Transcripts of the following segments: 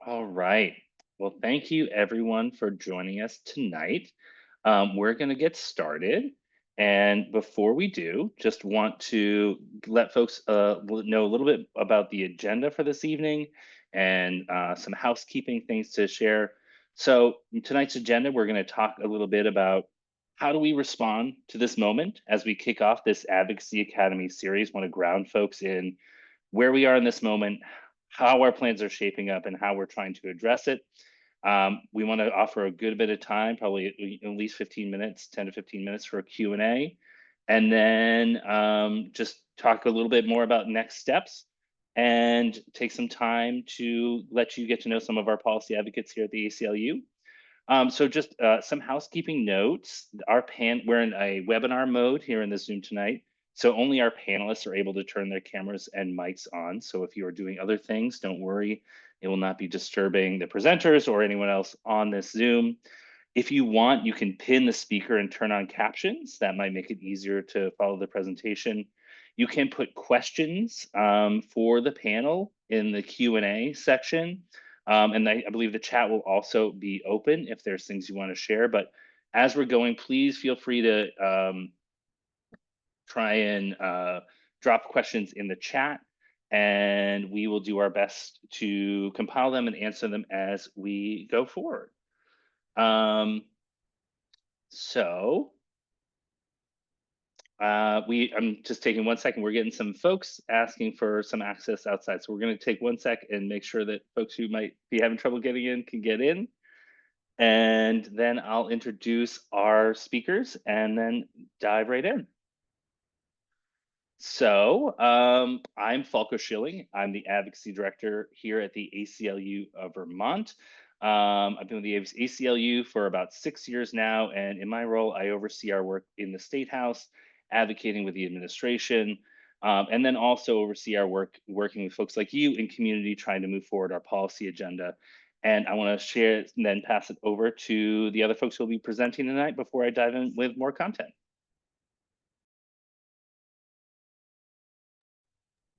All right. Well, thank you everyone for joining us tonight. We're going to get started. And before we do, just want to let folks know a little bit about the agenda for this evening and some housekeeping things to share. So, in tonight's agenda, we're going to talk a little bit about how do we respond to this moment as we kick off this Advocacy Academy series. Want to ground folks in where we are in this moment, how our plans are shaping up, and how we're trying to address it. We want to offer a good bit of time, probably at least 15 minutes, 10 to 15 minutes for a Q&A, and then just talk a little bit more about next steps and take some time to let you get to know some of our policy advocates here at the ACLU. So just some housekeeping notes. We're in a webinar mode here in the Zoom tonight. So only our panelists are able to turn their cameras and mics on. So if you are doing other things, don't worry. It will not be disturbing the presenters or anyone else on this Zoom. If you want, you can pin the speaker and turn on captions. That might make it easier to follow the presentation. You can put questions for the panel in the Q&A section. And I believe the chat will also be open if there's things you want to share. But as we're going, please feel free to try and drop questions in the chat, and we will do our best to compile them and answer them as we go forward. Um, so I'm just taking 1 second. We're getting some folks asking for some access outside. So we're going to take 1 sec and make sure that folks who might be having trouble getting in can get in. And then I'll introduce our speakers and then dive right in. So I'm Falco Schilling. I'm the advocacy director here at the ACLU of Vermont. I've been with the ACLU for about 6 years now, and in my role, I oversee our work in the State House, advocating with the administration, and then also oversee our work working with folks like you in community, trying to move forward our policy agenda. And I want to share and then pass it over to the other folks who will be presenting tonight before I dive in with more content.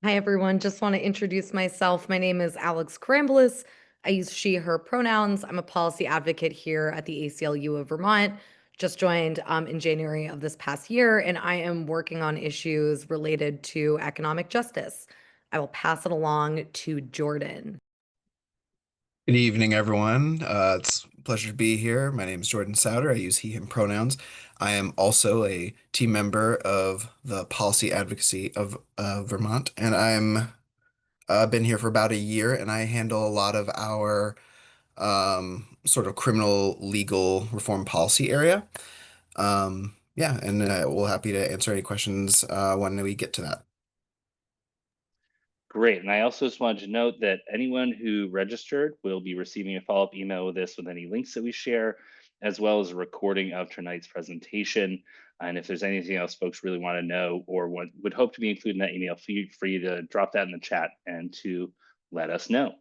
Hi, everyone. Just want to introduce myself. My name is Alex Karambulis. I use she, her pronouns. I'm a policy advocate here at the ACLU of Vermont. Just joined in January of this past year, and I am working on issues related to economic justice. I will pass it along to Jordan. Good evening, everyone. It's a pleasure to be here. My name is Jordan Souter. I use he, him pronouns. I am also a team member of the Policy Advocacy of Vermont, and I'm been here for about a year, and I handle a lot of our sort of criminal legal reform policy area. Yeah, and we're happy to answer any questions when we get to that. Great. And I also just wanted to note that anyone who registered will be receiving a follow-up email with this with any links that we share, as well as a recording of tonight's presentation. And if there's anything else folks really want to know or would hope to be included in that email, feel free to drop that in the chat and to let us know.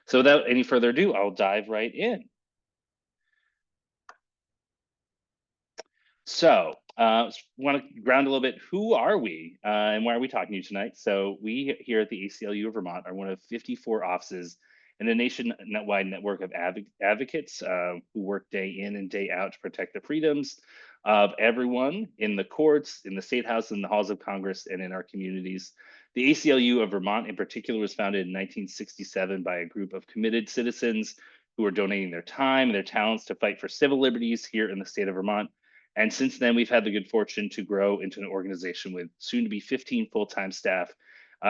So without any further ado, I'll dive right in. So, want to ground a little bit. Who are we, and why are we talking to you tonight? So, we here at the ACLU of Vermont are one of 54 offices in a nationwide network of advocates who work day in and day out to protect the freedoms of everyone in the courts, in the state house, in the halls of Congress, and in our communities. The ACLU of Vermont, in particular, was founded in 1967 by a group of committed citizens who are donating their time and their talents to fight for civil liberties here in the state of Vermont. And since then, we've had the good fortune to grow into an organization with soon to be 15 full-time staff,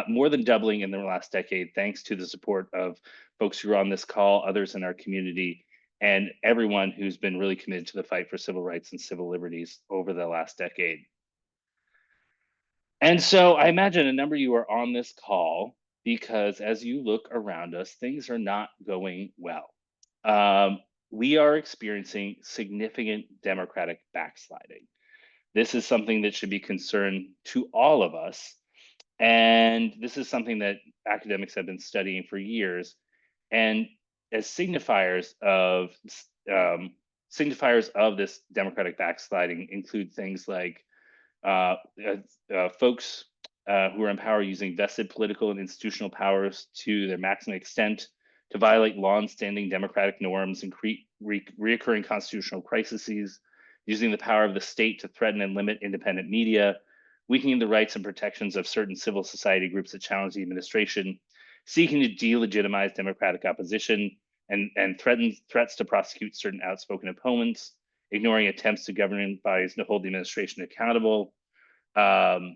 more than doubling in the last decade, thanks to the support of folks who are on this call, others in our community, and everyone who's been really committed to the fight for civil rights and civil liberties over the last decade. And so I imagine a number of you are on this call because as you look around us, things are not going well. Um, we are experiencing significant democratic backsliding. This is something that should be concern to all of us. And this is something that academics have been studying for years. And as signifiers of this democratic backsliding include things like uh, folks who are in power using vested political and institutional powers to their maximum extent to violate long-standing democratic norms and create reoccurring constitutional crises, using the power of the state to threaten and limit independent media, weakening the rights and protections of certain civil society groups that challenge the administration, seeking to delegitimize democratic opposition, and threats to prosecute certain outspoken opponents, ignoring attempts to governing bodies to hold the administration accountable, um,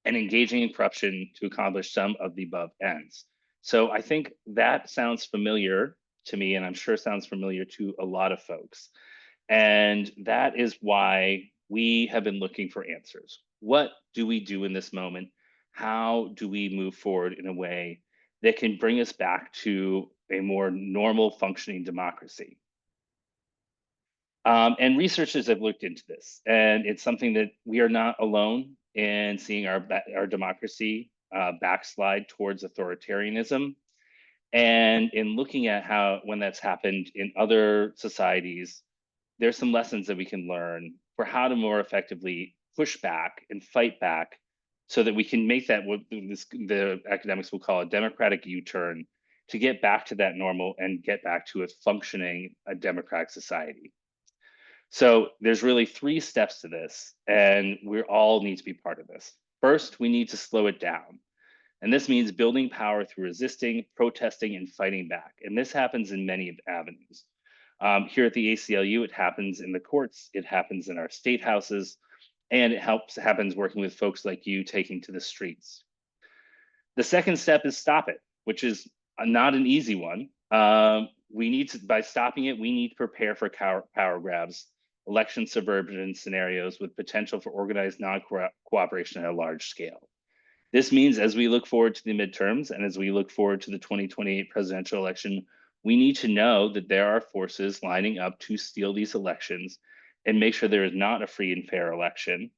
and engaging in corruption to accomplish some of the above ends. So I think that sounds familiar to me, and I'm sure sounds familiar to a lot of folks. And that is why we have been looking for answers. What do we do in this moment? How do we move forward in a way that can bring us back to a more normal functioning democracy? And researchers have looked into this, and it's something that we are not alone in seeing our democracy backslide towards authoritarianism. And in looking at how when that's happened in other societies, there's some lessons that we can learn for how to more effectively push back and fight back so that we can make that what the academics will call a democratic U-turn to get back to that normal and get back to a functioning a democratic society. So there's really three steps to this, and we all need to be part of this. First, we need to slow it down. And this means building power through resisting, protesting, and fighting back. And this happens in many avenues. Here at the ACLU, it happens in the courts, it happens in our state houses, and it happens working with folks like you taking to the streets. The second step is stop it, which is not an easy one. We need to, by stopping it, we need to prepare for power grabs, election subversion scenarios with potential for organized non-cooperation at a large scale. This means as we look forward to the midterms and as we look forward to the 2028 presidential election, we need to know that there are forces lining up to steal these elections and make sure there is not a free and fair election,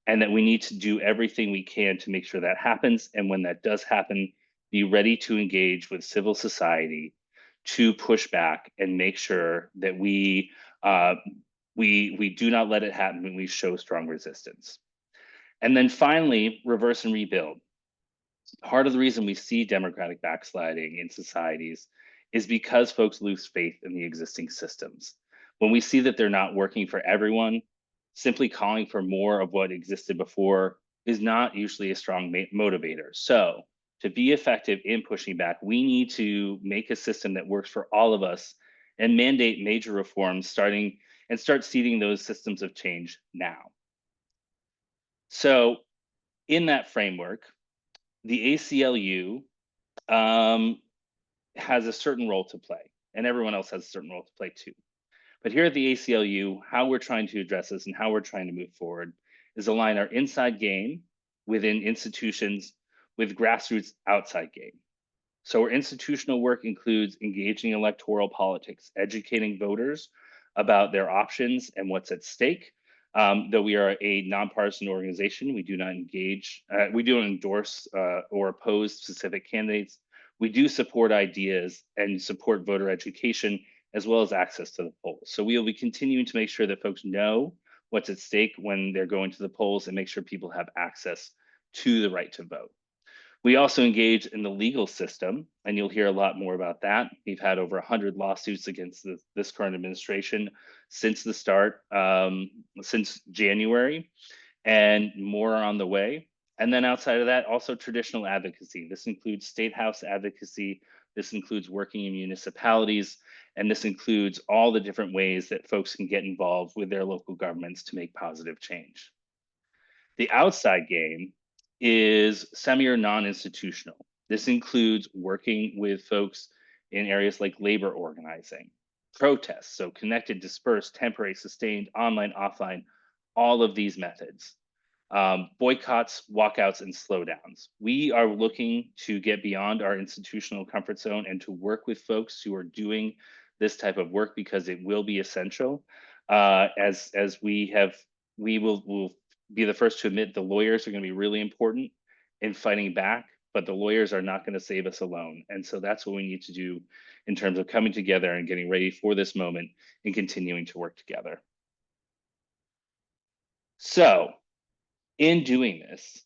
and that we need to do everything we can to make sure that happens. And when that does happen, be ready to engage with civil society to push back and make sure that we do not let it happen when we show strong resistance. And then finally, reverse and rebuild. Part of the reason we see democratic backsliding in societies is because folks lose faith in the existing systems. When we see that they're not working for everyone, simply calling for more of what existed before is not usually a strong motivator. So to be effective in pushing back, we need to make a system that works for all of us and mandate major reforms start seeding those systems of change now. So in that framework, the ACLU has a certain role to play, and everyone else has a certain role to play too. But here at the ACLU, how we're trying to address this and how we're trying to move forward is align our inside game within institutions with grassroots outside game. So our institutional work includes engaging electoral politics, educating voters about their options and what's at stake. Though we are a nonpartisan organization, we do not we don't endorse or oppose specific candidates. We do support ideas and support voter education as well as access to the polls. So we will be continuing to make sure that folks know what's at stake when they're going to the polls and make sure people have access to the right to vote. We also engage in the legal system, and you'll hear a lot more about that. We've had over 100 lawsuits against this current administration since the start, since January, and more are on the way. And then outside of that, also traditional advocacy. This includes state house advocacy. This includes working in municipalities, and this includes all the different ways that folks can get involved with their local governments to make positive change. The outside game is semi or non-institutional. This includes working with folks in areas like labor organizing, protests, so connected, dispersed, temporary, sustained, online, offline, all of these methods. Boycotts, walkouts, and slowdowns. We are looking to get beyond our institutional comfort zone and to work with folks who are doing this type of work because it will be essential. As we will be the first to admit the lawyers are going to be really important in fighting back, but the lawyers are not going to save us alone. And so that's what we need to do in terms of coming together and getting ready for this moment and continuing to work together. So in doing this,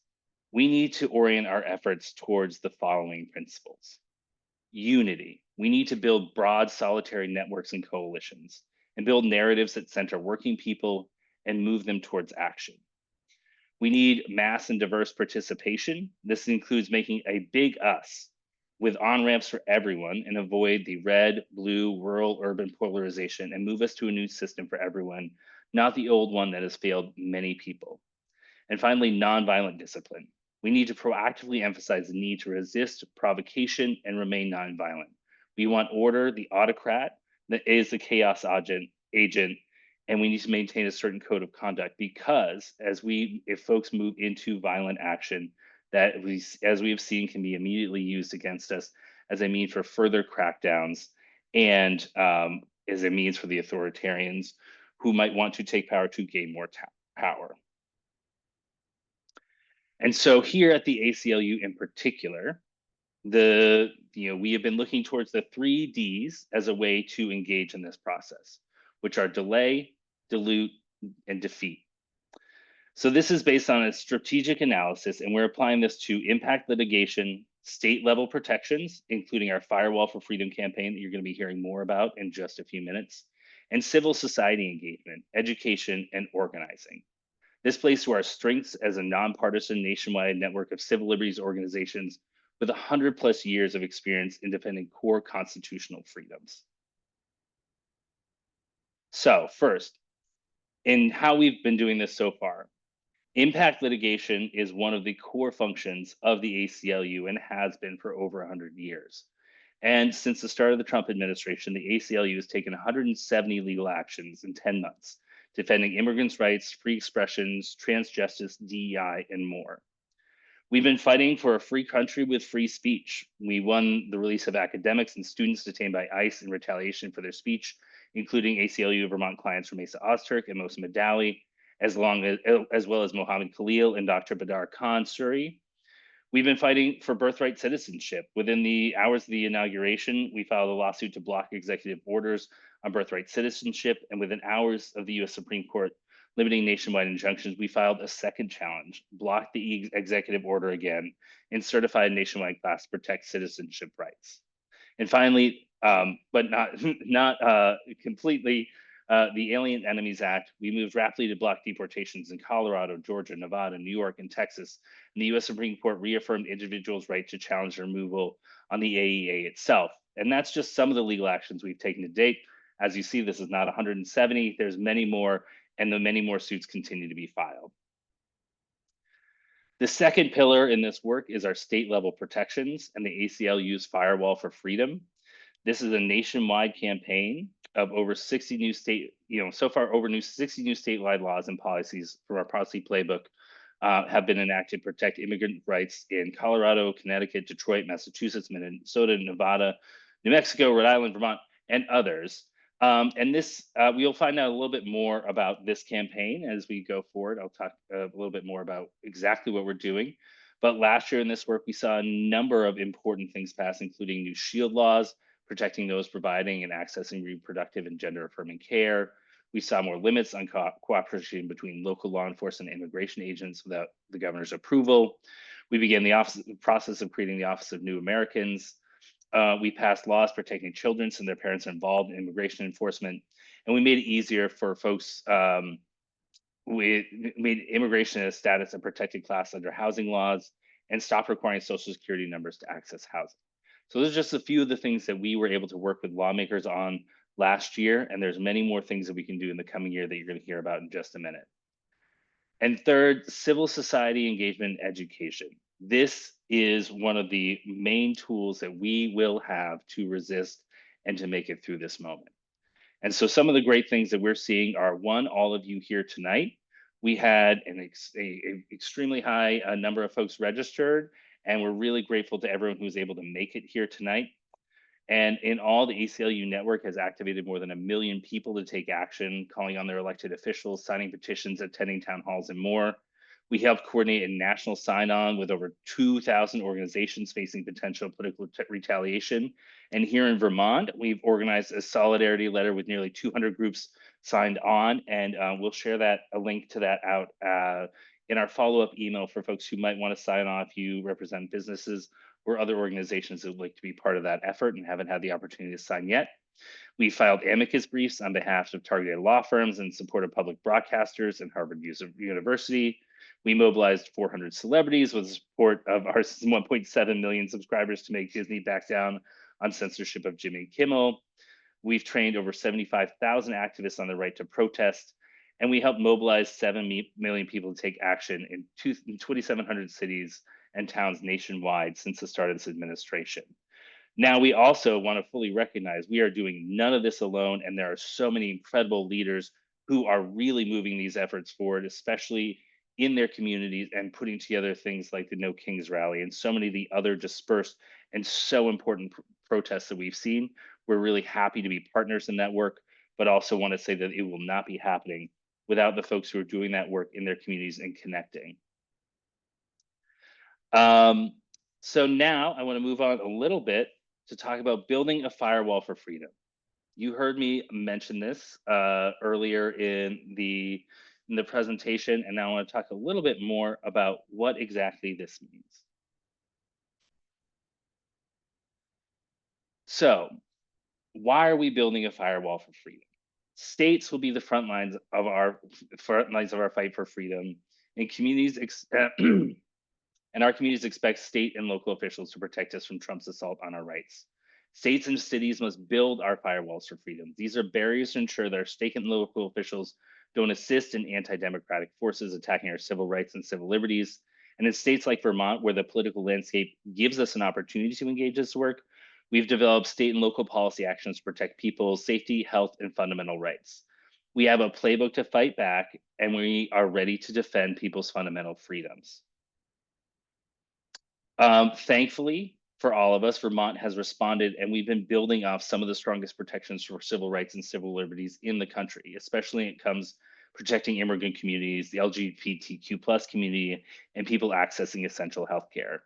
we need to orient our efforts towards the following principles: unity. We need to build broad solitary networks and coalitions and build narratives that center working people and move them towards action. We need mass and diverse participation. This includes making a big us with on ramps for everyone and avoid the red, blue, rural, urban polarization and move us to a new system for everyone, not the old one that has failed many people. And finally, nonviolent discipline. We need to proactively emphasize the need to resist provocation and remain nonviolent. We want order, the autocrat that is the chaos agent, and we need to maintain a certain code of conduct because if folks move into violent action, as we have seen, can be immediately used against us as a means for further crackdowns and as a means for the authoritarians who might want to take power to gain more power. And so here at the ACLU in particular, we have been looking towards the 3 Ds as a way to engage in this process, which are delay, dilute, and defeat. So this is based on a strategic analysis, and we're applying this to impact litigation, state level protections, including our Firewall for Freedom campaign that you're going to be hearing more about in just a few minutes, and civil society engagement, education, and organizing. This plays to our strengths as a nonpartisan nationwide network of civil liberties organizations with 100+ years of experience in defending core constitutional freedoms. So first, in how we've been doing this so far, impact litigation is one of the core functions of the ACLU and has been for over 100 years. And since the start of the Trump administration, the ACLU has taken 170 legal actions in 10 months, defending immigrants' rights, free expressions, trans justice, DEI, and more. We've been fighting for a free country with free speech. We won the release of academics and students detained by ICE in retaliation for their speech, including ACLU Vermont clients Ramesa Ozturk and Mosa Madawi, as well as Mohammed Khalil and Dr. Badar Khan Suri. We've been fighting for birthright citizenship. Within the hours of the inauguration, we filed a lawsuit to block executive orders on birthright citizenship. And within hours of the US Supreme Court limiting nationwide injunctions, we filed a second challenge, block the executive order again, and certified nationwide class to protect citizenship rights. And finally, but not completely, the Alien Enemies Act, we moved rapidly to block deportations in Colorado, Georgia, Nevada, New York, and Texas. And the US Supreme Court reaffirmed individuals' right to challenge removal on the AEA itself. And that's just some of the legal actions we've taken to date. As you see, this is not 170, there's many more, and the many more suits continue to be filed. The second pillar in this work is our state level protections and the ACLU's Firewall for Freedom. This is a nationwide campaign of over 60 new so far over 60 new statewide laws and policies from our policy playbook have been enacted to protect immigrant rights in Colorado, Connecticut, Detroit, Massachusetts, Minnesota, Nevada, New Mexico, Rhode Island, Vermont, and others. And this, we'll find out a little bit more about this campaign as we go forward. I'll talk a little bit more about exactly what we're doing. But last year in this work, we saw a number of important things pass, including new SHIELD laws, protecting those providing and accessing reproductive and gender affirming care. We saw more limits on cooperation between local law enforcement and immigration agents without the governor's approval. We began the process of creating the Office of New Americans. We passed laws protecting children and their parents involved in immigration enforcement, and we made it easier for folks. We made immigration a status of protected class under housing laws and stopped requiring social security numbers to access housing. So those are just a few of the things that we were able to work with lawmakers on last year, and there's many more things that we can do in the coming year that you're going to hear about in just a minute. And third, civil society engagement and education. This is one of the main tools that we will have to resist and to make it through this moment. And so some of the great things that we're seeing are, one, all of you here tonight. We had an extremely high number of folks registered, and we're really grateful to everyone who was able to make it here tonight. And in all, the ACLU network has activated more than 1 million people to take action, calling on their elected officials, signing petitions, attending town halls, and more. We helped coordinate a national sign-on with over 2,000 organizations facing potential political retaliation. And here in Vermont, we've organized a solidarity letter with nearly 200 groups signed on, and we'll share a link to that out in our follow-up email for folks who might want to sign on if you represent businesses or other organizations that would like to be part of that effort and haven't had the opportunity to sign yet. We filed amicus briefs on behalf of targeted law firms in support of public broadcasters and Harvard University. We mobilized 400 celebrities with the support of our 1.7 million subscribers to make Disney back down on censorship of Jimmy Kimmel. We've trained over 75,000 activists on the right to protest, and we helped mobilize 7 million people to take action in 2,700 cities and towns nationwide since the start of this administration. Now, we also want to fully recognize we are doing none of this alone, and there are so many incredible leaders who are really moving these efforts forward, especially in their communities and putting together things like the No Kings rally and so many of the other dispersed and so important protests that we've seen. We're really happy to be partners in that work, but also want to say that it will not be happening without the folks who are doing that work in their communities and connecting. So now I want to move on a little bit to talk about building a firewall for freedom. You heard me mention this earlier in the presentation, and now I want to talk a little bit more about what exactly this means. So, why are we building a firewall for freedom? States will be the front lines of our fight for freedom, and communities and our communities expect state and local officials to protect us from Trump's assault on our rights. States and cities must build our firewalls for freedom. These are barriers to ensure that our state and local officials don't assist in anti-democratic forces attacking our civil rights and civil liberties. And in states like Vermont, where the political landscape gives us an opportunity to engage this work, we've developed state and local policy actions to protect people's safety, health, and fundamental rights. We have a playbook to fight back, and we are ready to defend people's fundamental freedoms. Thankfully, for all of us, Vermont has responded, and we've been building off some of the strongest protections for civil rights and civil liberties in the country, especially when it comes protecting immigrant communities, the LGBTQ plus community, and people accessing essential health care.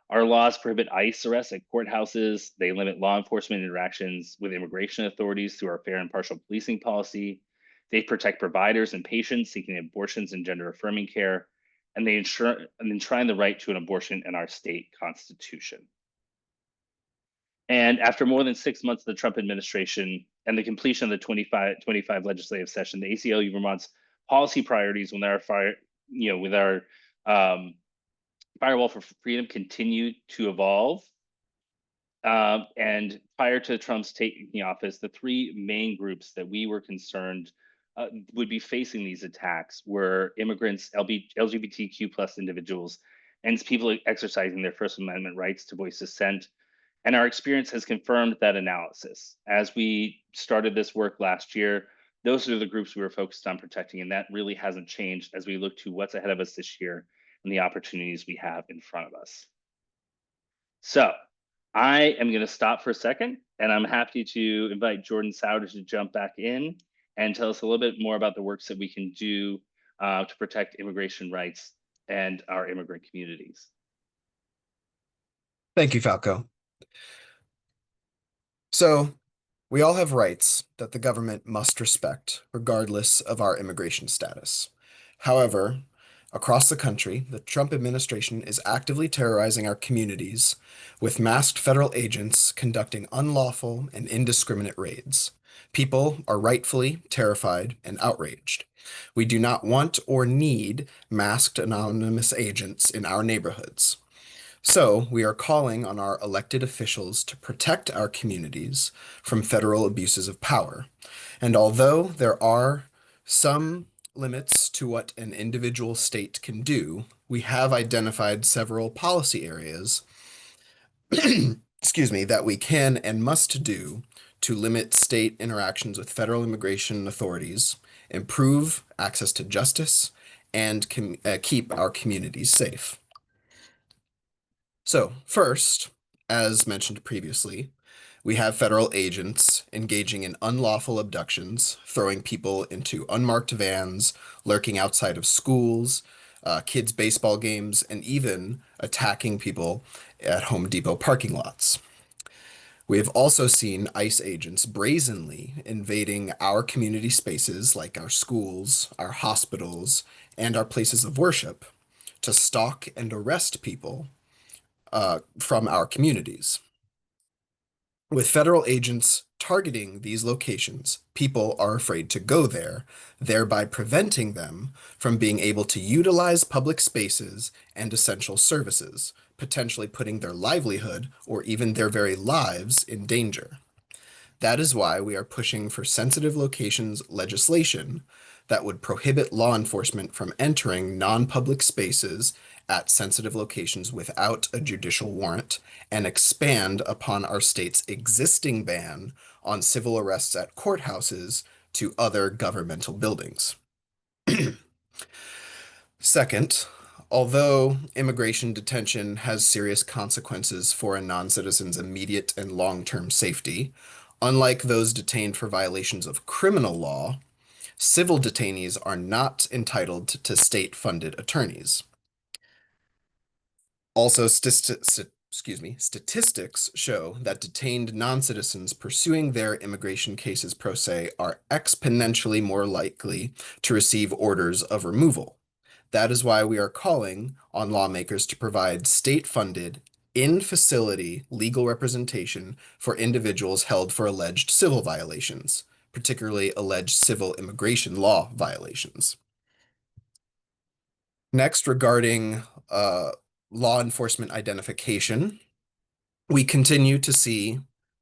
Our laws prohibit ICE arrests at courthouses. They limit law enforcement interactions with immigration authorities through our fair and partial policing policy. They protect providers and patients seeking abortions and gender affirming care, and they enshrine the right to an abortion in our state constitution. And after more than 6 months of the Trump administration and the completion of the 25 legislative session, the ACLU Vermont's policy priorities with our Firewall for Freedom continue to evolve. And prior to Trump's taking office, the three main groups that we were concerned would be facing these attacks were immigrants, LGBTQ plus individuals, and people exercising their First Amendment rights to voice dissent. And our experience has confirmed that analysis. As we started this work last year, those are the groups we were focused on protecting, and that really hasn't changed as we look to what's ahead of us this year and the opportunities we have in front of us. So I am going to stop for a second, and I'm happy to invite Jordan Souter to jump back in and tell us a little bit more about the works that we can do to protect immigration rights and our immigrant communities. Thank you, Falco. So, we all have rights that the government must respect, regardless of our immigration status. However, across the country, the Trump administration is actively terrorizing our communities with masked federal agents conducting unlawful and indiscriminate raids. People are rightfully terrified and outraged. We do not want or need masked anonymous agents in our neighborhoods. So, we are calling on our elected officials to protect our communities from federal abuses of power. And although there are some limits to what an individual state can do, we have identified several policy areas, excuse me, that we can and must do to limit state interactions with federal immigration authorities, improve access to justice, and keep our communities safe. So, first, as mentioned previously, we have federal agents engaging in unlawful abductions, throwing people into unmarked vans, lurking outside of schools, kids' baseball games, and even attacking people at Home Depot parking lots. We have also seen ICE agents brazenly invading our community spaces like our schools, our hospitals, and our places of worship to stalk and arrest people from our communities. With federal agents targeting these locations, people are afraid to go there, thereby preventing them from being able to utilize public spaces and essential services, potentially putting their livelihood or even their very lives in danger. That is why we are pushing for sensitive locations legislation that would prohibit law enforcement from entering non-public spaces at sensitive locations without a judicial warrant and expand upon our state's existing ban on civil arrests at courthouses to other governmental buildings. Second, although immigration detention has serious consequences for a non-citizen's immediate and long-term safety, unlike those detained for violations of criminal law, civil detainees are not entitled to state-funded attorneys. Also, statistics show that detained non-citizens pursuing their immigration cases pro se are exponentially more likely to receive orders of removal. That is why we are calling on lawmakers to provide state-funded, in-facility legal representation for individuals held for alleged civil violations, particularly alleged civil immigration law violations. Next, regarding law enforcement identification, we continue to see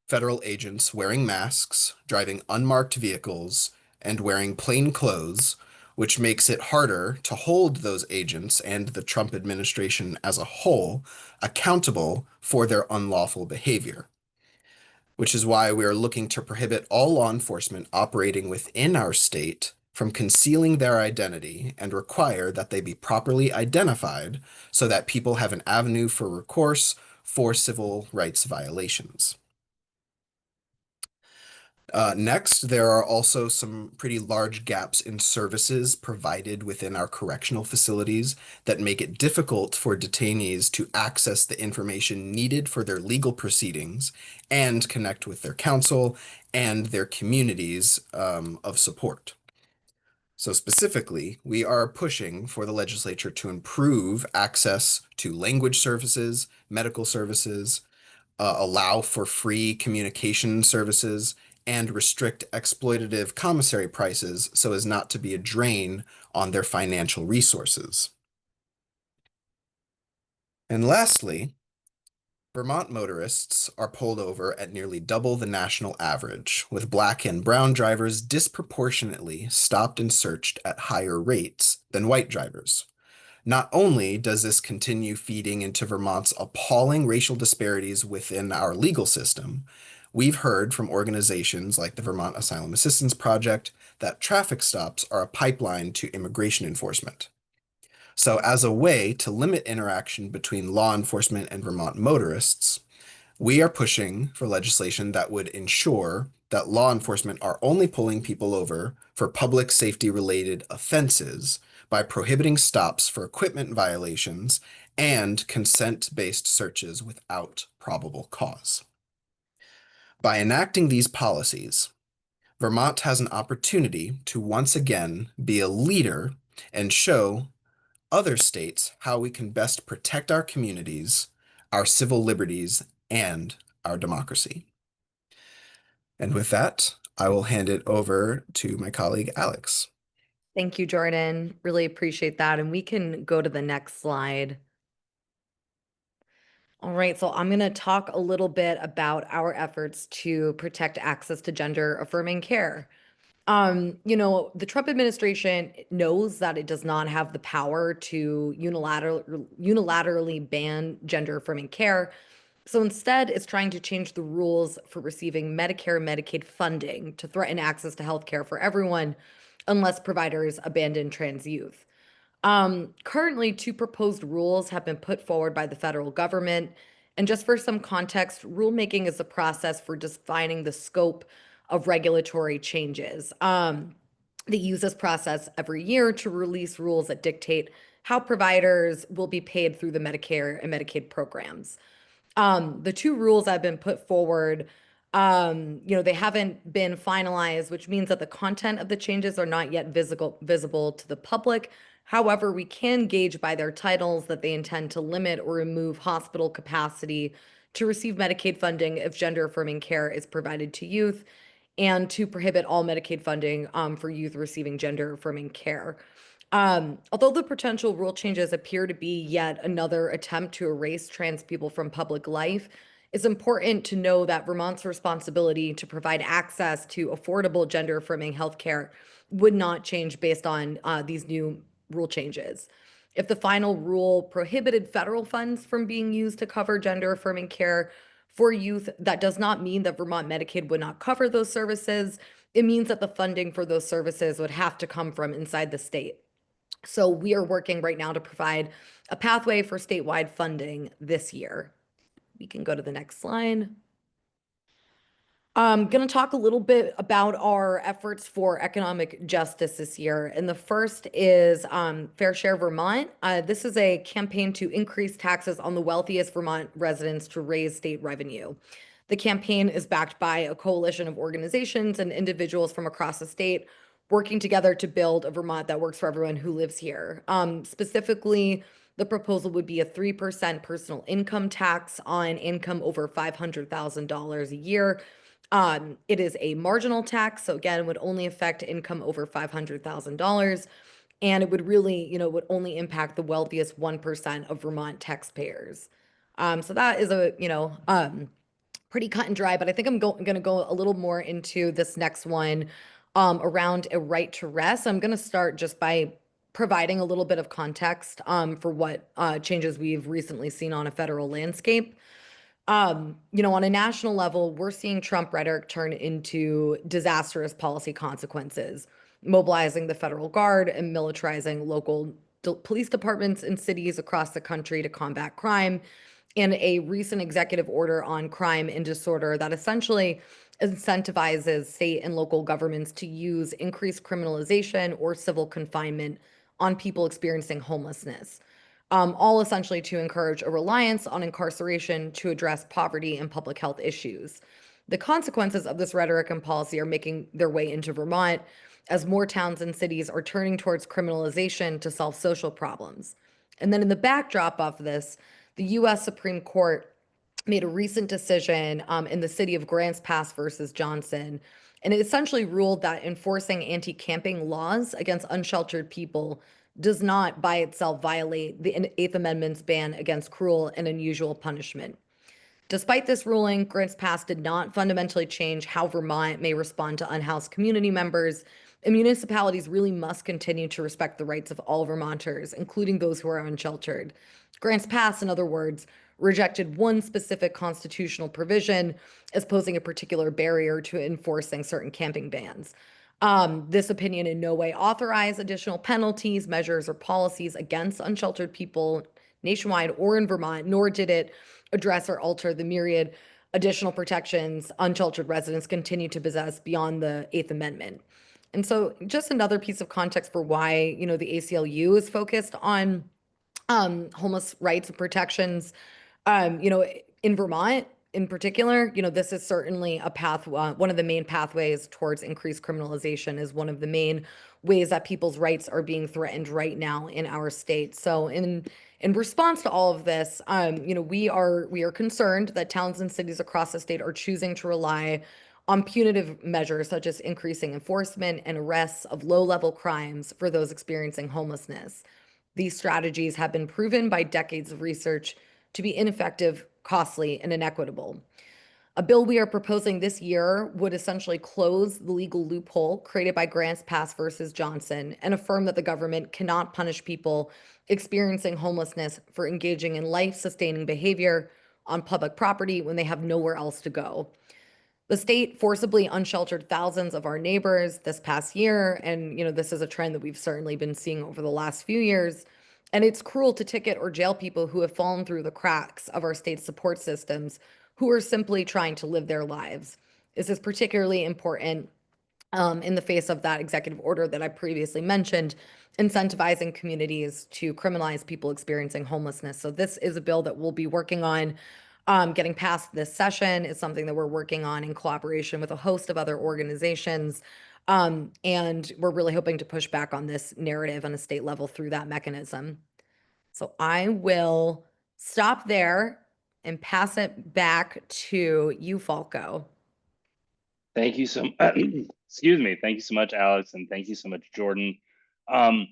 federal agents wearing masks, driving unmarked vehicles, and wearing plain clothes, which makes it harder to hold those agents and the Trump administration as a whole accountable for their unlawful behavior. Which is why we are looking to prohibit all law enforcement operating within our state from concealing their identity and require that they be properly identified so that people have an avenue for recourse for civil rights violations. Next, there are also some pretty large gaps in services provided within our correctional facilities that make it difficult for detainees to access the information needed for their legal proceedings and connect with their counsel and their communities of support. So specifically, we are pushing for the legislature to improve access to language services, medical services, allow for free communication services, and restrict exploitative commissary prices so as not to be a drain on their financial resources. And lastly, Vermont motorists are pulled over at nearly double the national average, with Black and brown drivers disproportionately stopped and searched at higher rates than white drivers. Not only does this continue feeding into Vermont's appalling racial disparities within our legal system, we've heard from organizations like the Vermont Asylum Assistance Project that traffic stops are a pipeline to immigration enforcement. So as a way to limit interaction between law enforcement and Vermont motorists, we are pushing for legislation that would ensure that law enforcement are only pulling people over for public safety related offenses by prohibiting stops for equipment violations and consent-based searches without probable cause. By enacting these policies, Vermont has an opportunity to once again be a leader and show other states how we can best protect our communities, our civil liberties, and our democracy. And with that, I will hand it over to my colleague, Alex. Thank you, Jordan. Really appreciate that. And we can go to the next slide. All right, so I'm going to talk a little bit about our efforts to protect access to gender affirming care. The Trump administration knows that it does not have the power to unilaterally ban gender affirming care. So instead, it's trying to change the rules for receiving Medicare and Medicaid funding to threaten access to health care for everyone unless providers abandon trans youth. Currently, two proposed rules have been put forward by the federal government. And just for some context, rulemaking is the process for defining the scope of regulatory changes. They use this process every year to release rules that dictate how providers will be paid through the Medicare and Medicaid programs. The two rules that have been put forward, they haven't been finalized, which means that the content of the changes are not yet visible to the public. However, we can gauge by their titles that they intend to limit or remove hospital capacity to receive Medicaid funding if gender affirming care is provided to youth, and to prohibit all Medicaid funding for youth receiving gender affirming care. Although the potential rule changes appear to be yet another attempt to erase trans people from public life, it's important to know that Vermont's responsibility to provide access to affordable gender affirming healthcare would not change based on these new rule changes. If the final rule prohibited federal funds from being used to cover gender affirming care for youth, that does not mean that Vermont Medicaid would not cover those services. It means that the funding for those services would have to come from inside the state. So we are working right now to provide a pathway for statewide funding this year. We can go to the next slide. I'm going to talk a little bit about our efforts for economic justice this year. And the first is Fair Share Vermont. This is a campaign to increase taxes on the wealthiest Vermont residents to raise state revenue. The campaign is backed by a coalition of organizations and individuals from across the state working together to build a Vermont that works for everyone who lives here. Specifically, the proposal would be a 3% personal income tax on income over $500,000 a year. It is a marginal tax, so again, would only affect income over $500,000, and it would really, would only impact the wealthiest 1% of Vermont taxpayers. So that is a, pretty cut and dry, but I think I'm going to go a little more into this next one around a right to rest. I'm going to start just by providing a little bit of context for what changes we've recently seen on a federal landscape. On a national level, we're seeing Trump rhetoric turn into disastrous policy consequences, mobilizing the federal guard and militarizing local police departments in cities across the country to combat crime, and a recent executive order on crime and disorder that essentially incentivizes state and local governments to use increased criminalization or civil confinement on people experiencing homelessness, all essentially to encourage a reliance on incarceration to address poverty and public health issues. The consequences of this rhetoric and policy are making their way into Vermont as more towns and cities are turning towards criminalization to solve social problems. And then in the backdrop of this, the U.S. Supreme Court made a recent decision in the city of Grants Pass versus Johnson, and it essentially ruled that enforcing anti-camping laws against unsheltered people does not by itself violate the Eighth Amendment's ban against cruel and unusual punishment. Despite this ruling, Grants Pass did not fundamentally change how Vermont may respond to unhoused community members, and municipalities really must continue to respect the rights of all Vermonters, including those who are unsheltered. Grants Pass, in other words, rejected one specific constitutional provision as posing a particular barrier to enforcing certain camping bans. This opinion in no way authorized additional penalties, measures, or policies against unsheltered people nationwide or in Vermont, nor did it address or alter the myriad additional protections unsheltered residents continue to possess beyond the Eighth Amendment. And so just another piece of context for why, the ACLU is focused on homeless rights and protections. In Vermont in particular, this is certainly a path, one of the main pathways towards increased criminalization is one of the main ways that people's rights are being threatened right now in our state. So in response to all of this, we are concerned that towns and cities across the state are choosing to rely on punitive measures such as increasing enforcement and arrests of low-level crimes for those experiencing homelessness. These strategies have been proven by decades of research to be ineffective, costly, and inequitable. A bill we are proposing this year would essentially close the legal loophole created by Grants Pass versus Johnson and affirm that the government cannot punish people experiencing homelessness for engaging in life-sustaining behavior on public property when they have nowhere else to go. The state forcibly unsheltered thousands of our neighbors this past year, and this is a trend that we've certainly been seeing over the last few years. And it's cruel to ticket or jail people who have fallen through the cracks of our state's support systems, who are simply trying to live their lives. This is particularly important in the face of that executive order that I previously mentioned, incentivizing communities to criminalize people experiencing homelessness. So this is a bill that we'll be working on. Getting past this session is something that we're working on in collaboration with a host of other organizations. And we're really hoping to push back on this narrative on a state level through that mechanism. So I will stop there and pass it back to you, Falco. Thank you so excuse me. Thank you so much, Alex, and thank you so much, Jordan. Um,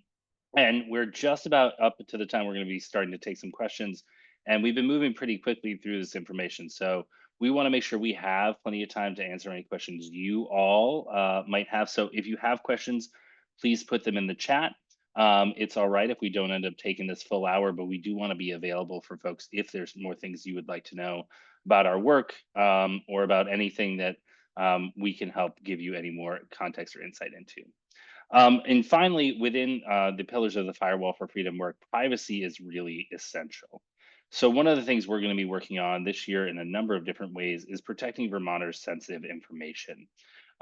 and we're just about up to the time we're going to be starting to take some questions. And we've been moving pretty quickly through this information. So we want to make sure we have plenty of time to answer any questions you all might have. So if you have questions, please put them in the chat. It's all right if we don't end up taking this full hour, but we do want to be available for folks if there's more things you would like to know about our work or about anything that we can help give you any more context or insight into. And finally, within the pillars of the Firewall for Freedom work, privacy is really essential. So one of the things we're going to be working on this year in a number of different ways is protecting Vermonters' sensitive information.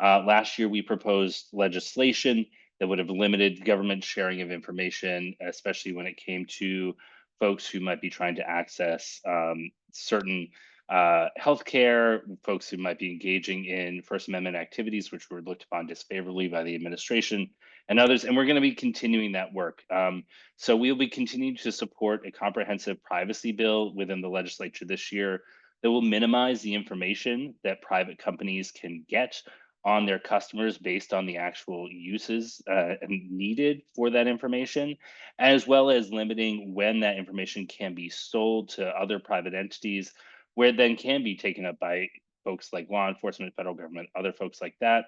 Last year, we proposed legislation that would have limited government sharing of information, especially when it came to folks who might be trying to access certain healthcare, folks who might be engaging in First Amendment activities, which were looked upon disfavorably by the administration and others. And we're going to be continuing that work. So we'll be continuing to support a comprehensive privacy bill within the legislature this year that will minimize the information that private companies can get on their customers based on the actual uses needed for that information, as well as limiting when that information can be sold to other private entities, where it then can be taken up by folks like law enforcement, federal government, other folks like that.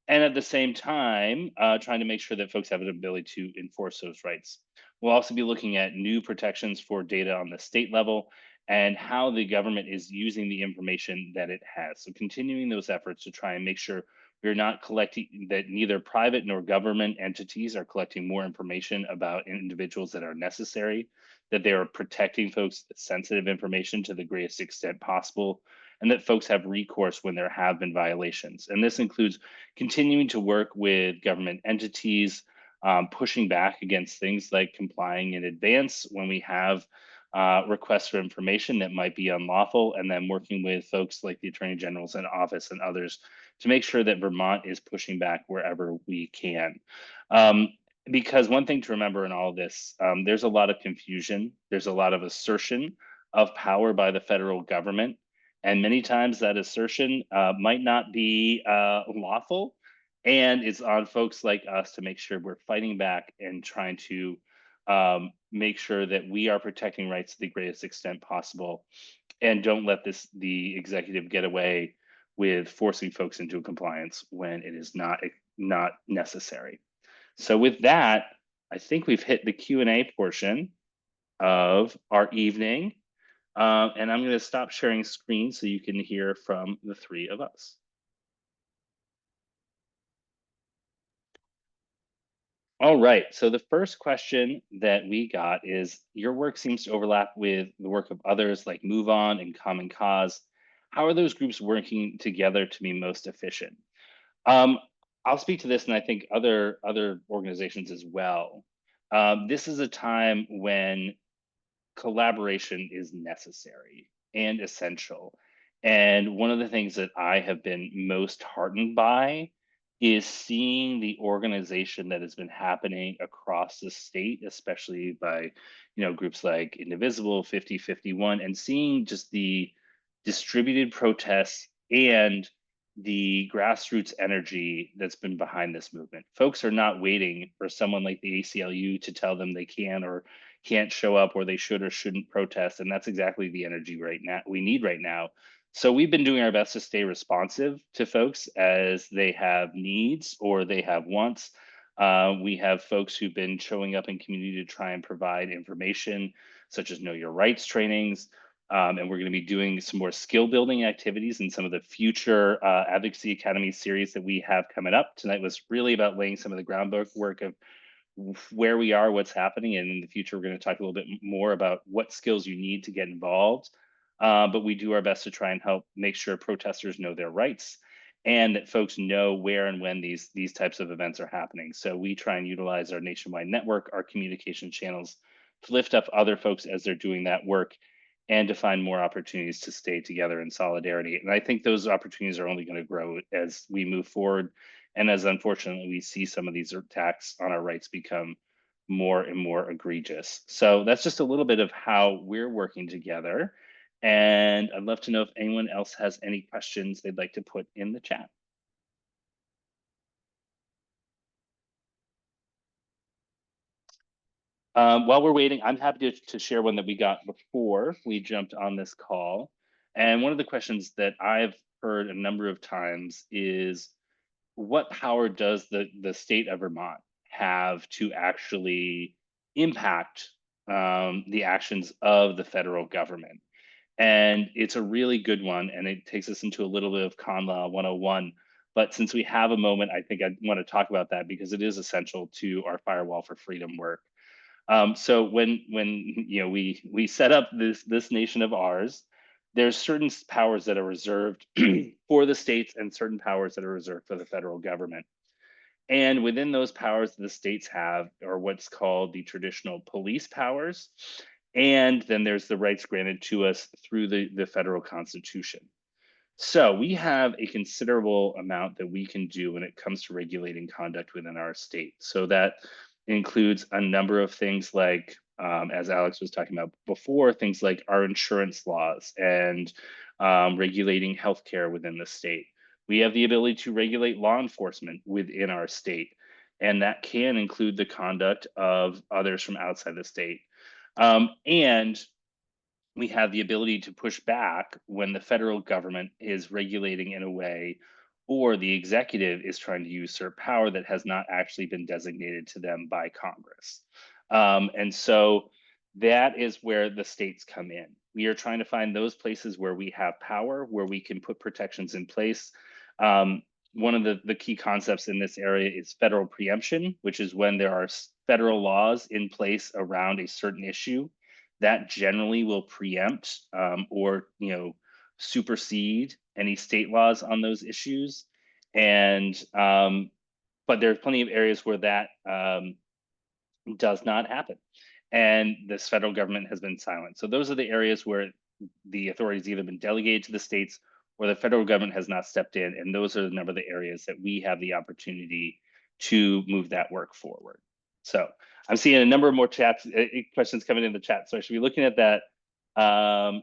And at the same time, trying to make sure that folks have an ability to enforce those rights. We'll also be looking at new protections for data on the state level and how the government is using the information that it has. So continuing those efforts to try and make sure we're not collecting, that neither private nor government entities are collecting more information about individuals that are necessary, that they are protecting folks' sensitive information to the greatest extent possible, and that folks have recourse when there have been violations. And this includes continuing to work with government entities, pushing back against things like complying in advance when we have requests for information that might be unlawful, and then working with folks like the Attorney General's office and others to make sure that Vermont is pushing back wherever we can. Because one thing to remember in all of this, there's a lot of confusion, there's a lot of assertion of power by the federal government. And many times that assertion might not be lawful. And it's on folks like us to make sure we're fighting back and trying to make sure that we are protecting rights to the greatest extent possible, and don't let the executive get away with forcing folks into compliance when it is not necessary. So with that, I think we've hit the Q&A portion of our evening. And I'm going to stop sharing screen so you can hear from the three of us. All right, so the first question that we got is, your work seems to overlap with the work of others like Move On and Common Cause. How are those groups working together to be most efficient? Um, I'll speak to this, and I think other organizations as well. This is a time when collaboration is necessary and essential. And one of the things that I have been most heartened by is seeing the organization that has been happening across the state, especially by, groups like Indivisible, 5051, and seeing just the distributed protests and the grassroots energy that's been behind this movement. Folks are not waiting for someone like the ACLU to tell them they can or can't show up, or they should or shouldn't protest. And that's exactly the energy right now we need right now. So we've been doing our best to stay responsive to folks as they have needs or they have wants. We have folks who've been showing up in community to try and provide information, such as know your rights trainings. And we're going to be doing some more skill building activities in some of the future Advocacy Academy series that we have coming up. Tonight was really about laying some of the groundwork work of where we are, what's happening, and in the future, we're going to talk a little bit more about what skills you need to get involved. But we do our best to try and help make sure protesters know their rights and that folks know where and when these types of events are happening. So we try and utilize our nationwide network, our communication channels to lift up other folks as they're doing that work, and to find more opportunities to stay together in solidarity. And I think those opportunities are only going to grow as we move forward. And as unfortunately we see some of these attacks on our rights become more and more egregious. So that's just a little bit of how we're working together. And I'd love to know if anyone else has any questions they'd like to put in the chat. While we're waiting, I'm happy to share one that we got before we jumped on this call. And one of the questions that I've heard a number of times is, what power does the state of Vermont have to actually impact the actions of the federal government? And it's a really good one, and it takes us into a little bit of Con Law 101. But since we have a moment, I think I want to talk about that because it is essential to our Firewall for Freedom work. So when we set up this nation of ours, there's certain powers that are reserved for the states and certain powers that are reserved for the federal government. And within those powers the states have are what's called the traditional police powers. And then there's the rights granted to us through the federal constitution. So we have a considerable amount that we can do when it comes to regulating conduct within our state. So that includes a number of things like, as Alex was talking about before, things like our insurance laws and regulating healthcare within the state. We have the ability to regulate law enforcement within our state, and that can include the conduct of others from outside the state. And we have the ability to push back when the federal government is regulating in a way or the executive is trying to usurp power that has not actually been designated to them by Congress. And so that is where the states come in. We are trying to find those places where we have power, where we can put protections in place. One of the key concepts in this area is federal preemption, which is when there are federal laws in place around a certain issue that generally will preempt or supersede any state laws on those issues. And but there's plenty of areas where that does not happen, and this federal government has been silent. So those are the areas where the authority has either been delegated to the states or the federal government has not stepped in, and those are the number of the areas that we have the opportunity to move that work forward. So I'm seeing a number of more questions coming in the chat, so I should be looking at that.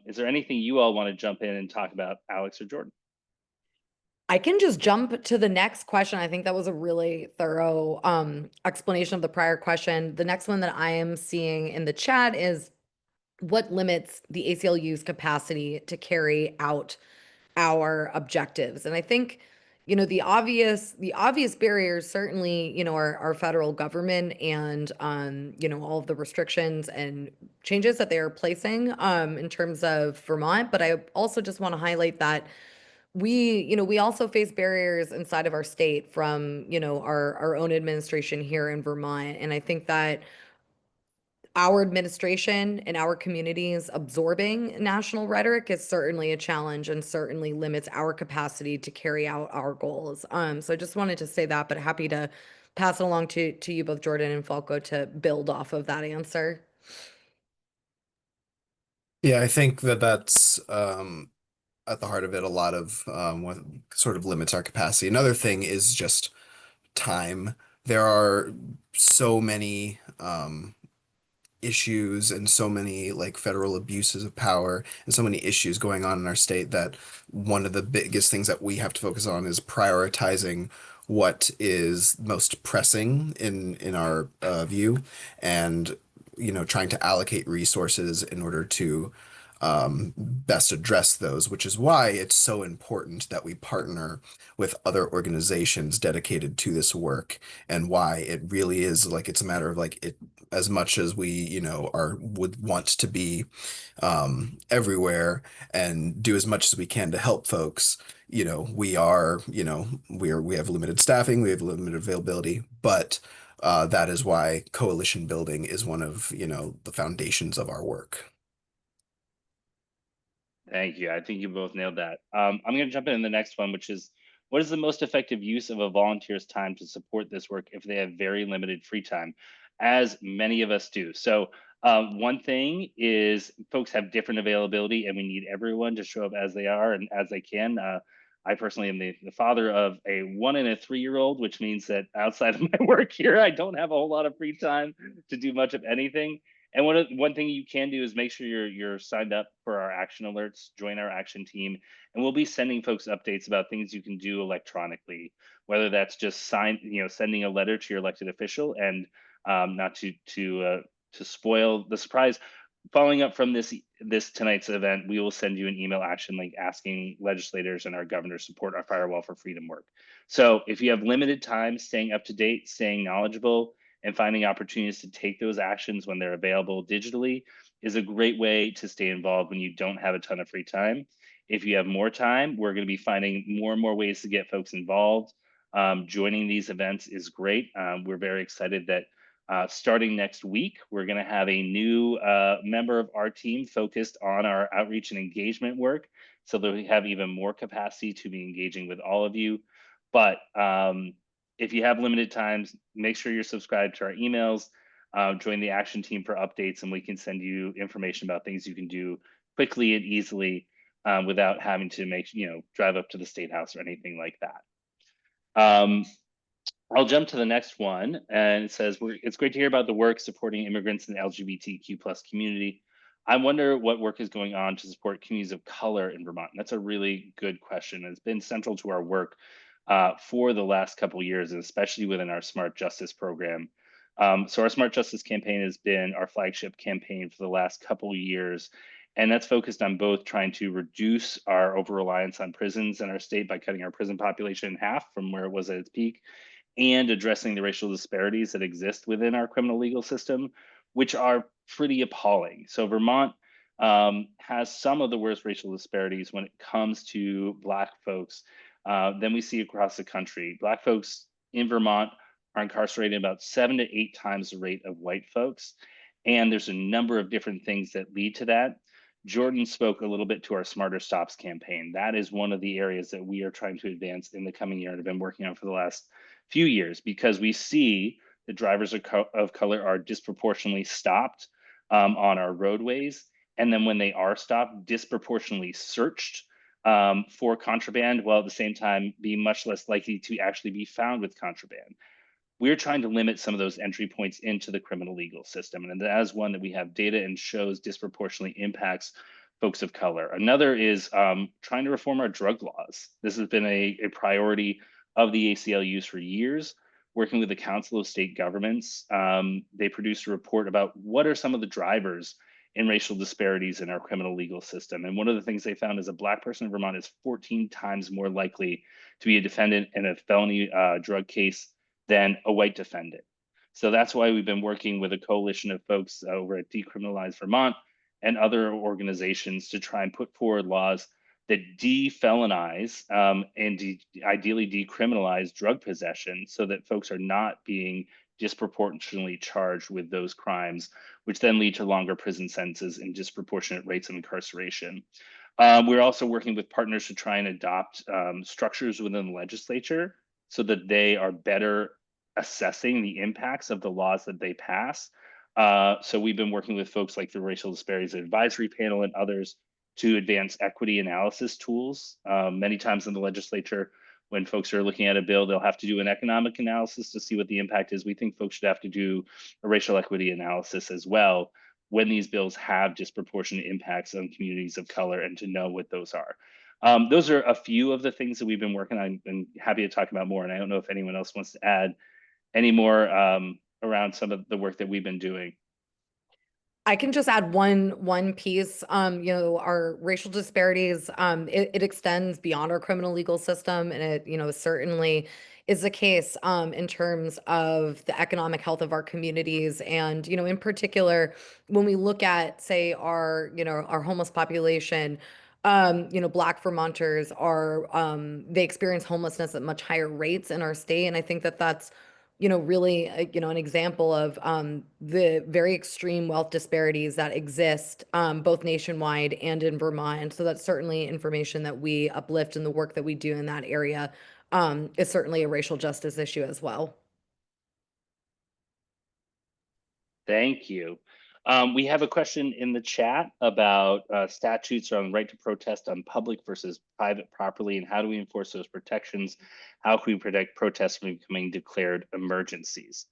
Is there anything you all want to jump in and talk about, Alex or Jordan? I can just jump to the next question. I think that was a really thorough explanation of the prior question. The next one that I am seeing in the chat is, what limits the ACLU's capacity to carry out our objectives? And I think, the obvious barriers certainly, are our federal government and, all of the restrictions and changes that they are placing in terms of Vermont. But I also just want to highlight that we also face barriers inside of our state from, our own administration here in Vermont. And I think that our administration and our communities absorbing national rhetoric is certainly a challenge and certainly limits our capacity to carry out our goals. So I just wanted to say that, but happy to pass it along to you both, Jordan and Falco, to build off of that answer. Yeah, I think that that's at the heart of it. A lot of what sort of limits our capacity. Another thing is just time. There are so many issues and so many like federal abuses of power and so many issues going on in our state that one of the biggest things that we have to focus on is prioritizing what is most pressing in our view, and trying to allocate resources in order to best address those, which is why it's so important that we partner with other organizations dedicated to this work, and why it really is like it's a matter of like it, as much as we would want to be everywhere and do as much as we can to help folks. We are, we have limited staffing, we have limited availability, but that is why coalition building is one of, the foundations of our work. Thank you. I think you both nailed that. I'm going to jump in the next one, which is, what is the most effective use of a volunteer's time to support this work if they have very limited free time, as many of us do? So One thing is folks have different availability, and we need everyone to show up as they are and as they can. I personally am the father of a 1 and a 3-year-old, which means that outside of my work here, I don't have a whole lot of free time to do much of anything. And one thing you can do is make sure you're signed up for our action alerts, join our action team, and we'll be sending folks updates about things you can do electronically, whether that's just sending a letter to your elected official, and not to spoil the surprise. Following up from this tonight's event, we will send you an email action link asking legislators and our governor support our Firewall for Freedom work. So if you have limited time, staying up to date, staying knowledgeable, and finding opportunities to take those actions when they're available digitally is a great way to stay involved when you don't have a ton of free time. If you have more time, we're going to be finding more and more ways to get folks involved. Joining these events is great. We're very excited that starting next week, we're going to have a new member of our team focused on our outreach and engagement work so that we have even more capacity to be engaging with all of you. But if you have limited times, make sure you're subscribed to our emails, join the action team for updates, and we can send you information about things you can do quickly and easily without having to drive up to the State House or anything like that. I'll jump to the next one, and it says, it's great to hear about the work supporting immigrants in the LGBTQ plus community. I wonder what work is going on to support communities of color in Vermont. And that's a really good question. It's been central to our work for the last couple of years, and especially within our Smart Justice program. So our Smart Justice campaign has been our flagship campaign for the last couple of years. And that's focused on both trying to reduce our over reliance on prisons in our state by cutting our prison population in half from where it was at its peak, and addressing the racial disparities that exist within our criminal legal system, which are pretty appalling. So Vermont has some of the worst racial disparities when it comes to Black folks than we see across the country. Black folks in Vermont are incarcerated about 7 to 8 times the rate of white folks. And there's a number of different things that lead to that. Jordan spoke a little bit to our Smarter Stops campaign. That is one of the areas that we are trying to advance in the coming year and have been working on for the last few years, because we see that drivers of color are disproportionately stopped on our roadways. And then when they are stopped, disproportionately searched for contraband, while at the same time be much less likely to actually be found with contraband. We're trying to limit some of those entry points into the criminal legal system. And that is one that we have data and shows disproportionately impacts folks of color. Another is trying to reform our drug laws. This has been a priority of the ACLU's for years, working with the Council of State Governments. They produced a report about what are some of the drivers in racial disparities in our criminal legal system. And one of the things they found is a Black person in Vermont is 14 times more likely to be a defendant in a felony drug case than a white defendant. So that's why we've been working with a coalition of folks over at Decriminalize Vermont and other organizations to try and put forward laws that defelonize and ideally decriminalize drug possession so that folks are not being disproportionately charged with those crimes, which then lead to longer prison sentences and disproportionate rates of incarceration. We're also working with partners to try and adopt structures within the legislature so that they are better assessing the impacts of the laws that they pass. So we've been working with folks like the Racial Disparities Advisory Panel and others to advance equity analysis tools. Many times in the legislature, when folks are looking at a bill, they'll have to do an economic analysis to see what the impact is. We think folks should have to do a racial equity analysis as well when these bills have disproportionate impacts on communities of color, and to know what those are. Those are a few of the things that we've been working on. I've been happy to talk about more, and I don't know if anyone else wants to add any more around some of the work that we've been doing. I can just add one piece. Our racial disparities, it extends beyond our criminal legal system, and it, certainly is the case in terms of the economic health of our communities. And, in particular, when we look at, say, our homeless population, Black Vermonters they experience homelessness at much higher rates in our state. And I think that that's really, an example of the very extreme wealth disparities that exist both nationwide and in Vermont. And so that's certainly information that we uplift in the work that we do in that area. Is certainly a racial justice issue as well. Thank you. We have a question in the chat about statutes on right to protest on public versus private property, and how do we enforce those protections? How can we protect protests from becoming declared emergencies?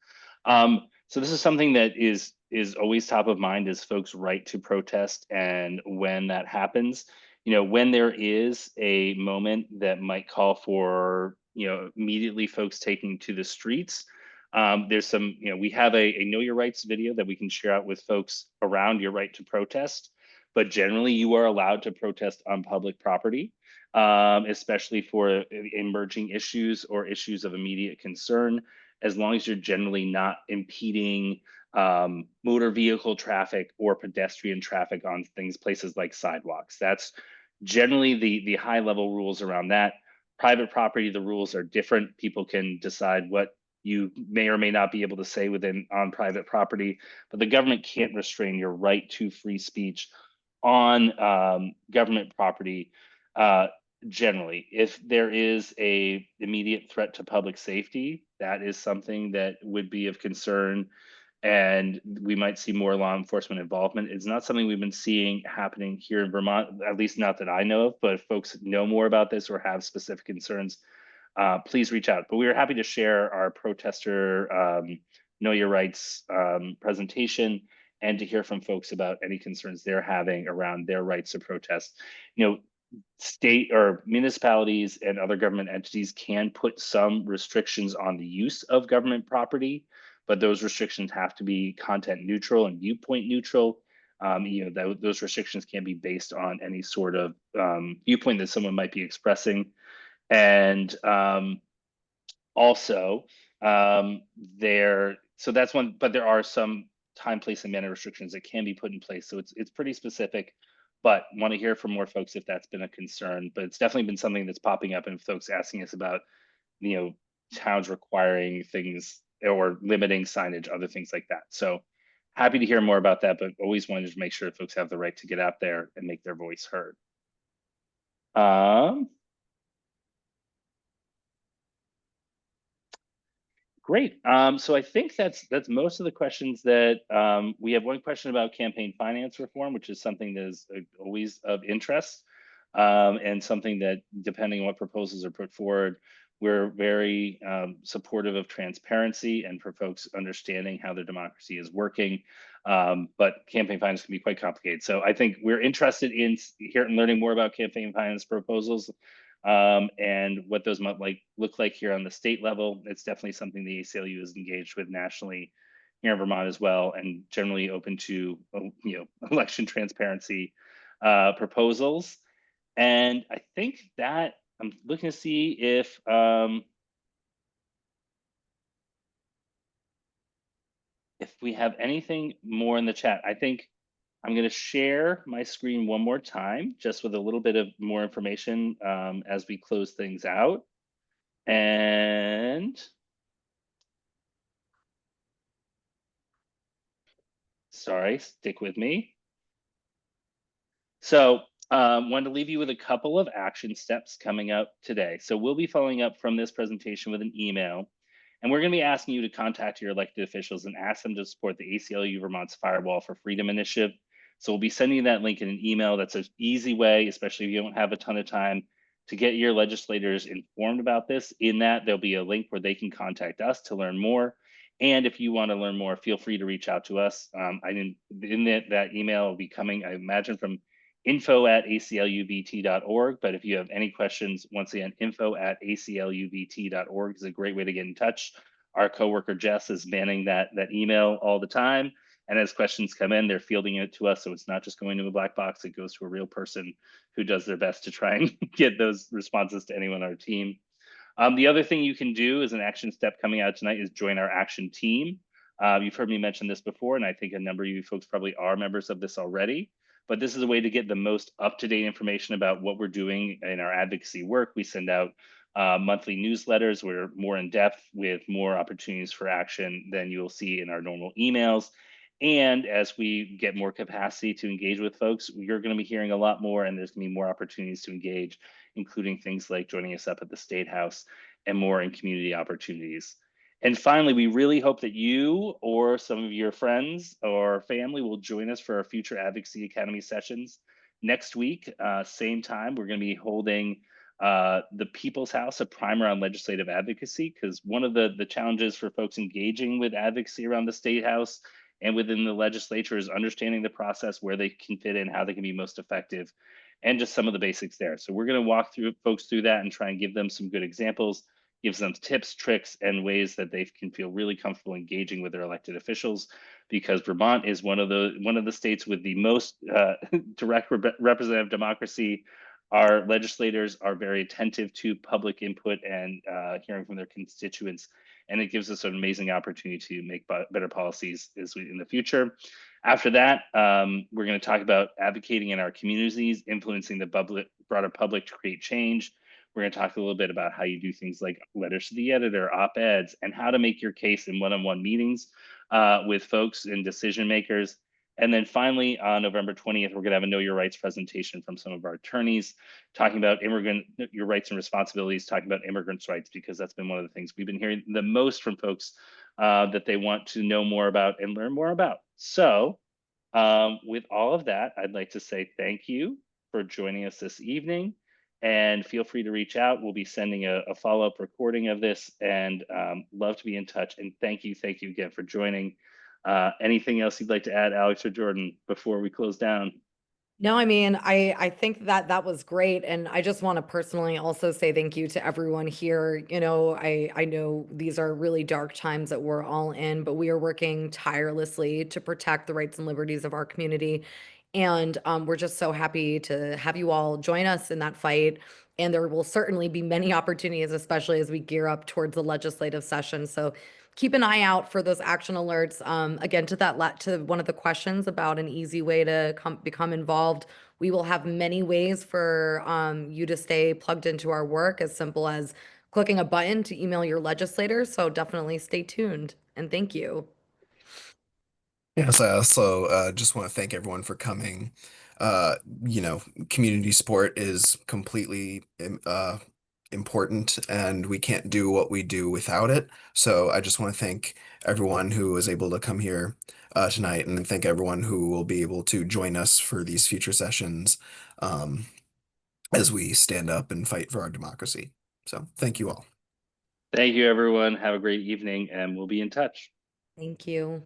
So this is something that is always top of mind, is folks' right to protest, and when that happens, when there is a moment that might call for immediately folks taking to the streets. There's some, we have a Know Your Rights video that we can share out with folks around your right to protest. But generally, you are allowed to protest on public property, especially for emerging issues or issues of immediate concern, as long as you're generally not impeding motor vehicle traffic or pedestrian traffic on places like sidewalks. That's generally the high level rules around that. Private property, the rules are different. People can decide what you may or may not be able to say on private property, but the government can't restrain your right to free speech on government property. Generally, if there is a immediate threat to public safety, that is something that would be of concern, and we might see more law enforcement involvement. It's not something we've been seeing happening here in Vermont, at least not that I know of. But if folks know more about this or have specific concerns, please reach out. But we are happy to share our protester Know Your Rights presentation, and to hear from folks about any concerns they're having around their rights to protest. State or municipalities and other government entities can put some restrictions on the use of government property, but those restrictions have to be content neutral and viewpoint neutral. Those restrictions can be based on any sort of viewpoint that someone might be expressing. And also, so that's one, but there are some time, place, and manner restrictions that can be put in place. So it's pretty specific, but want to hear from more folks if that's been a concern. But it's definitely been something that's popping up, and folks asking us about, towns requiring things or limiting signage, other things like that. So happy to hear more about that, but always wanted to make sure folks have the right to get out there and make their voice heard. Great. So I think that's most of the questions that we have. One question about campaign finance reform, which is something that is always of interest, and something that, depending on what proposals are put forward, we're very supportive of transparency and for folks understanding how their democracy is working. But campaign finance can be quite complicated. So I think we're interested in learning more about campaign finance proposals, and what those might look like here on the state level. It's definitely something the ACLU is engaged with nationally here in Vermont as well, and generally open to election transparency proposals. And I think that I'm looking to see if we have anything more in the chat. I think I'm going to share my screen one more time, just with a little bit of more information as we close things out. And sorry, stick with me. So wanted to leave you with a couple of action steps coming up today. So we'll be following up from this presentation with an email, and we're going to be asking you to contact your elected officials and ask them to support the ACLU Vermont's Firewall for Freedom initiative. So we'll be sending you that link in an email. That's an easy way, especially if you don't have a ton of time, to get your legislators informed about this. In that, there'll be a link where they can contact us to learn more. And if you want to learn more, feel free to reach out to us. That email will be coming, I imagine, from info@aclubt.org. But if you have any questions, once again, info@aclubt.org is a great way to get in touch. Our coworker Jess is manning that email all the time. And as questions come in, they're fielding it to us. So it's not just going to a black box, it goes to a real person who does their best to try and get those responses to anyone on our team. The other thing you can do as an action step coming out tonight is join our action team. You've heard me mention this before, and I think a number of you folks probably are members of this already. But this is a way to get the most up-to-date information about what we're doing in our advocacy work. We send out monthly newsletters. We're more in depth with more opportunities for action than you'll see in our normal emails. And as we get more capacity to engage with folks, you're going to be hearing a lot more, and there's going to be more opportunities to engage, including things like joining us up at the State House and more in community opportunities. And finally, we really hope that you or some of your friends or family will join us for our future Advocacy Academy sessions next week. Same time, we're going to be holding the People's House, a primer on legislative advocacy, because one of the challenges for folks engaging with advocacy around the State House and within the legislature is understanding the process, where they can fit in, how they can be most effective, and just some of the basics there. So we're going to walk through folks through that and try and give them some good examples, gives them tips, tricks, and ways that they can feel really comfortable engaging with their elected officials. Because Vermont is one of the states with the most direct representative democracy. Our legislators are very attentive to public input and hearing from their constituents, and it gives us an amazing opportunity to make better policies in the future. After that, we're going to talk about advocating in our communities, influencing the broader public to create change. We're going to talk a little bit about how you do things like letters to the editor, op-eds, and how to make your case in one-on-one meetings with folks and decision makers. And then finally, on November 20th, we're going to have a Know Your Rights presentation from some of our attorneys, talking about your rights and responsibilities, talking about immigrants' rights, because that's been one of the things we've been hearing the most from folks that they want to know more about and learn more about. So with all of that, I'd like to say thank you for joining us this evening, and feel free to reach out. We'll be sending a follow-up recording of this, and love to be in touch. And thank you again for joining. Anything else you'd like to add, Alex or Jordan, before we close down? No, I mean, I think that that was great, and I just want to personally also say thank you to everyone here. You know, I know these are really dark times that we're all in, but we are working tirelessly to protect the rights and liberties of our community, and we're just so happy to have you all join us in that fight. And there will certainly be many opportunities, especially as we gear up towards the legislative session. So keep an eye out for those action alerts. Again, to one of the questions about an easy way to become involved, we will have many ways for you to stay plugged into our work, as simple as clicking a button to email your legislators. So definitely stay tuned, and thank you. Yes, I also just want to thank everyone for coming. Uh, you know, community support is completely important, and we can't do what we do without it. So I just want to thank everyone who was able to come here tonight, and thank everyone who will be able to join us for these future sessions um, as we stand up and fight for our democracy. So thank you all. Thank you, everyone. Have a great evening, and we'll be in touch. Thank you.